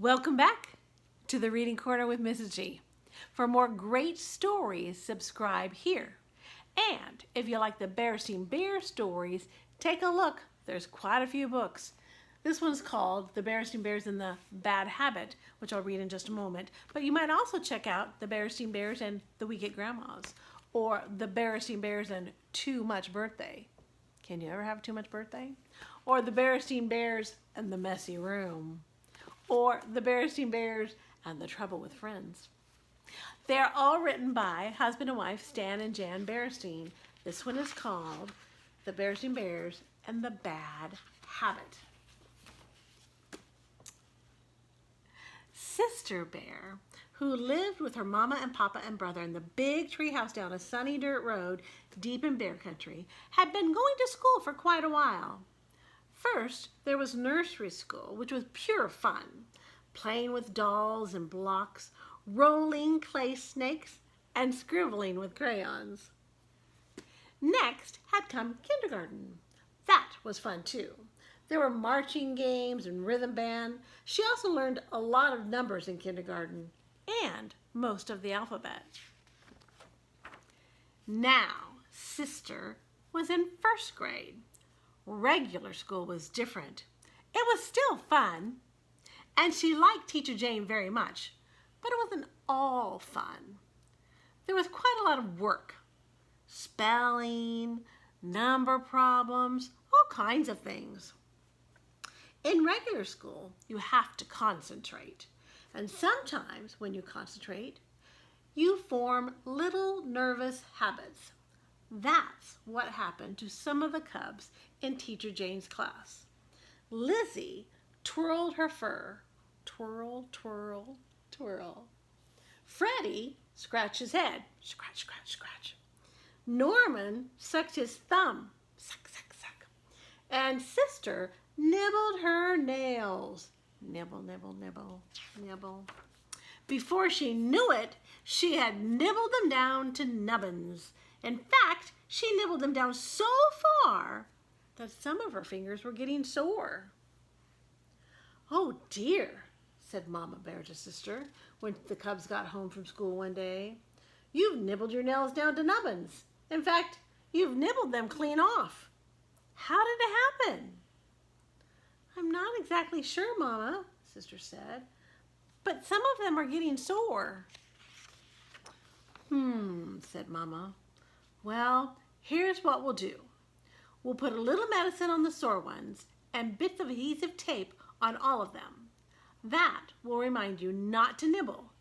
Welcome back to the Reading Corner with Mrs. G. For more great stories, subscribe here. And if you like the Berenstain Bears stories, take a look. There's quite a few books. This one's called The Berenstain Bears and the Bad Habit, which I'll read in just a moment. But you might also check out The Berenstain Bears and the Week at Grandma's, or The Berenstain Bears and Too Much Birthday. Can you ever have too much birthday? Or The Berenstain Bears and the Messy Room. Or The Berenstain Bears and the Trouble with Friends. They're all written by husband and wife Stan and Jan Berenstain. This one is called The Berenstain Bears and the Bad Habit. Sister Bear, who lived with her mama and papa and brother in the big treehouse down a sunny dirt road deep in bear country, had been going to school for quite a while. First, there was nursery school, which was pure fun, playing with dolls and blocks, rolling clay snakes, and scribbling with crayons. Next had come kindergarten. That was fun too. There were marching games and rhythm band. She also learned a lot of numbers in kindergarten and most of the alphabet. Now, Sister was in first grade. Regular school was different. It was still fun, and she liked Teacher Jane very much, but it wasn't all fun. There was quite a lot of work. Spelling, number problems, all kinds of things. In regular school, you have to concentrate, and sometimes when you concentrate, you form little nervous habits. That's what happened to some of the cubs in Teacher Jane's class. Lizzie twirled her fur. Twirl, twirl, twirl. Freddie scratched his head. Scratch, scratch, scratch. Norman sucked his thumb. Suck, suck, suck. And Sister nibbled her nails. Nibble, nibble, nibble, nibble. Before she knew it, she had nibbled them down to nubbins. In fact, she nibbled them down so far that some of her fingers were getting sore. "Oh dear," said Mama Bear to Sister when the cubs got home from school one day. "You've nibbled your nails down to nubbins. In fact, you've nibbled them clean off. How did it happen?" "I'm not exactly sure, Mama," Sister said, "but some of them are getting sore." Said Mama. "Well, here's what we'll do. We'll put a little medicine on the sore ones and bits of adhesive tape on all of them. That will remind you not to nibble,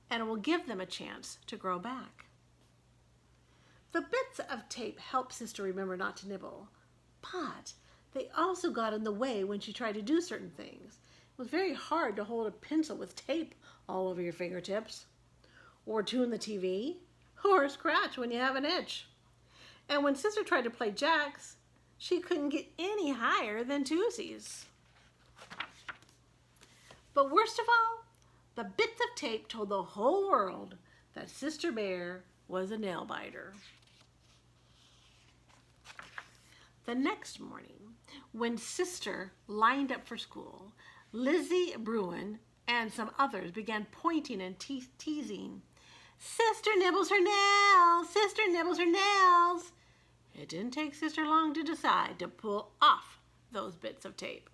and it will give them a chance to grow back." The bits of tape helped Sister remember not to nibble, but they also got in the way when she tried to do certain things. It was very hard to hold a pencil with tape all over your fingertips, or tune the TV, or scratch when you have an itch. And when Sister tried to play jacks, she couldn't get any higher than twosies. But worst of all, the bits of tape told the whole world that Sister Bear was a nail biter. The next morning, when Sister lined up for school, Lizzie Bruin and some others began pointing and teasing. "Sister nibbles her nails! Sister nibbles her nails!" It didn't take Sister long to decide to pull off those bits of tape.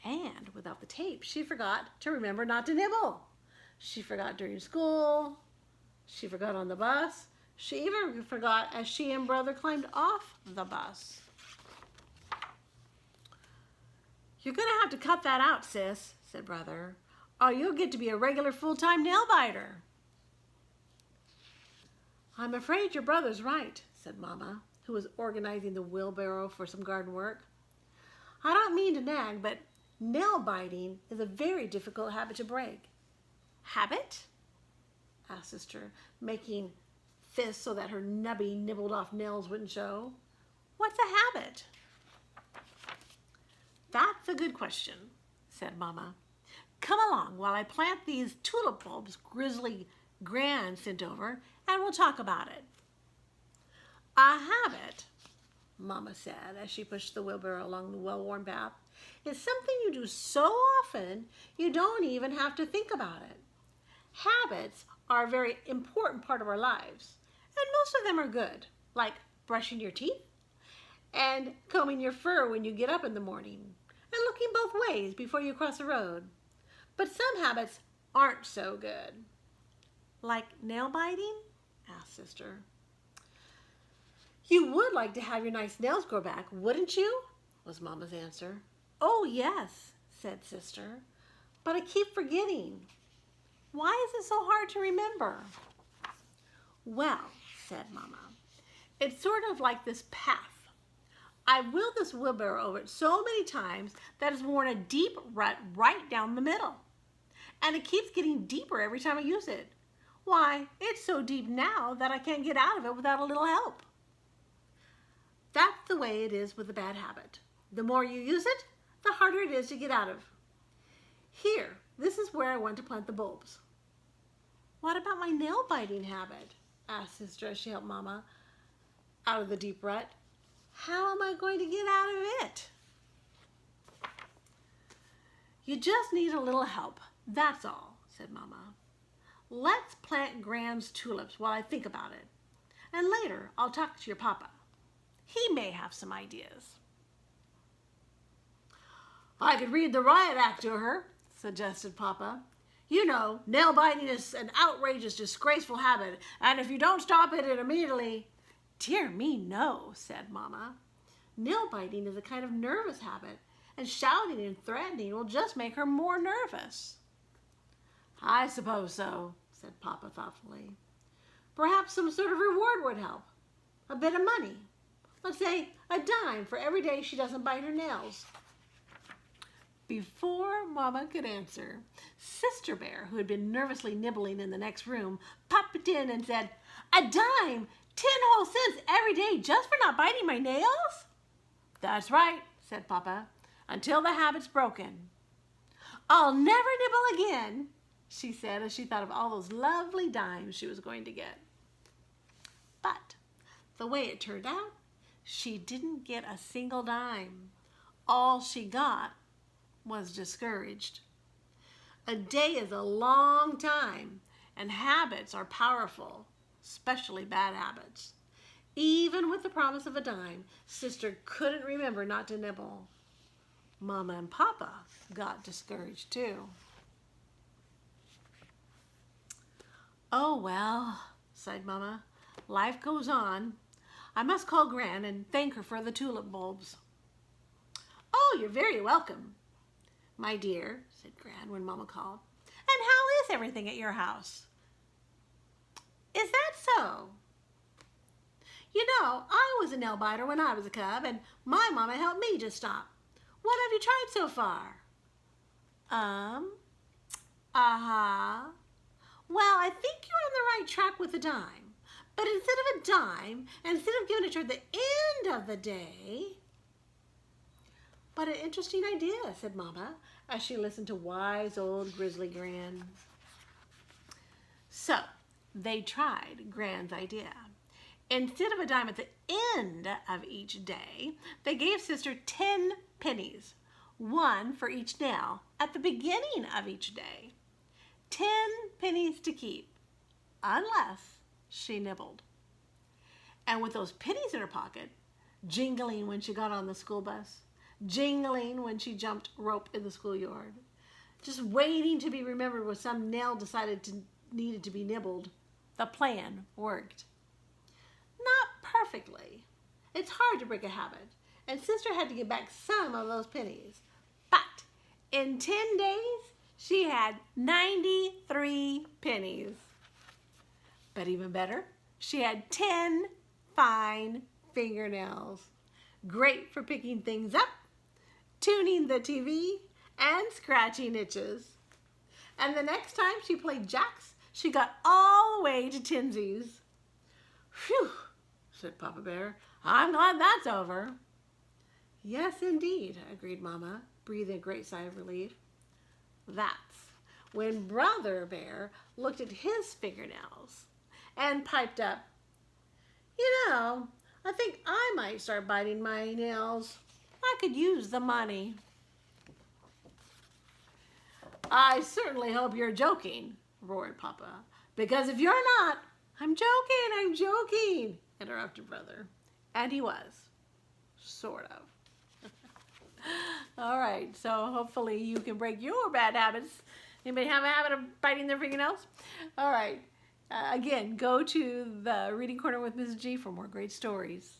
And without the tape, she forgot to remember not to nibble. She forgot during school. She forgot on the bus. She even forgot as she and Brother climbed off the bus. "You're going to have to cut that out, sis," said Brother, "or you'll get to be a regular full-time nail biter." "I'm afraid your brother's right," said Mama, who was organizing the wheelbarrow for some garden work. "I don't mean to nag, but nail biting is a very difficult habit to break." "Habit?" asked Sister, making fists so that her nubby, nibbled off nails wouldn't show. "What's a habit?" "That's a good question," said Mama. "Come along while I plant these tulip bulbs Grizzly Gran sent over, and we'll talk about it." "A habit," Mama said as she pushed the wheelbarrow along the well-worn path, It's something you do so often you don't even have to think about it. Habits are a very important part of our lives, and most of them are good, like brushing your teeth and combing your fur when you get up in the morning, and looking both ways before you cross the road. But some habits aren't so good. Like nail biting? Asked Sister. You would like to have your nice nails grow back, wouldn't you? Was Mama's answer. Oh, yes, said Sister, but I keep forgetting. Why is it so hard to remember? Well, said Mama, it's sort of like this path. I've wheeled this wheelbarrow over it so many times that it's worn a deep rut right down the middle. And it keeps getting deeper every time I use it. Why, it's so deep now that I can't get out of it without a little help. That's the way it is with a bad habit. The more you use it, the harder it is to get out of. Here, this is where I want to plant the bulbs. What about my nail biting habit? Asked Sister as she helped Mama out of the deep rut. How am I going to get out of it? You just need a little help, that's all, said Mama. Let's plant Gran's tulips while I think about it. And later, I'll talk to your papa. He may have some ideas. I could read the riot act to her, suggested Papa. You know, nail biting is an outrageous, disgraceful habit, and if you don't stop it immediately... Dear me, no, said Mama. Nail biting is a kind of nervous habit, and shouting and threatening will just make her more nervous. I suppose so, said Papa thoughtfully. Perhaps some sort of reward would help. A bit of money. Let's say a dime for every day she doesn't bite her nails. Before Mama could answer, Sister Bear, who had been nervously nibbling in the next room, popped in and said, A dime! 10 whole cents every day just for not biting my nails? That's right, said Papa, until the habit's broken. I'll never nibble again, she said as she thought of all those lovely dimes she was going to get. But the way it turned out, she didn't get a single dime. All she got was discouraged. A day is a long time, and habits are powerful, especially bad habits. Even with the promise of a dime, Sister couldn't remember not to nibble. Mama and Papa got discouraged too. Oh well, sighed Mama. Life goes on. I must call Gran and thank her for the tulip bulbs. Oh, you're very welcome, my dear, said Gran when Mama called. And how is everything at your house? Is that so? You know, I was a nail biter when I was a cub, and my mama helped me to stop. What have you tried so far? Well, I think you're on the right track with the dime. But instead of a dime, instead of giving it to her at the end of the day... But an interesting idea, said Mama, as she listened to wise old Grizzly Gran. So, they tried Gran's idea. Instead of a dime at the end of each day, they gave Sister 10 pennies, 1 for each nail, at the beginning of each day. 10 pennies to keep, unless she nibbled. And with those pennies in her pocket, jingling when she got on the school bus, jingling when she jumped rope in the schoolyard, just waiting to be remembered when some nail needed to be nibbled, the plan worked. Not perfectly. It's hard to break a habit, and Sister had to get back some of those pennies. But in 10 days, she had 93 pennies. But even better, she had 10 fine fingernails. Great for picking things up, tuning the TV, and scratching itches. And the next time she played jacks, she got all the way to tinsies. Phew, said Papa Bear. I'm glad that's over. Yes, indeed, agreed Mama, breathing a great sigh of relief. That's when Brother Bear looked at his fingernails and piped up, You know, I think I might start biting my nails. I could use the money. I certainly hope you're joking, roared Papa. Because if you're not, I'm joking, interrupted Brother. And he was. Sort of. All right, so hopefully you can break your bad habits. Anybody have a habit of biting their fingernails? All right. Again, go to the Reading Corner with Mrs. G for more great stories.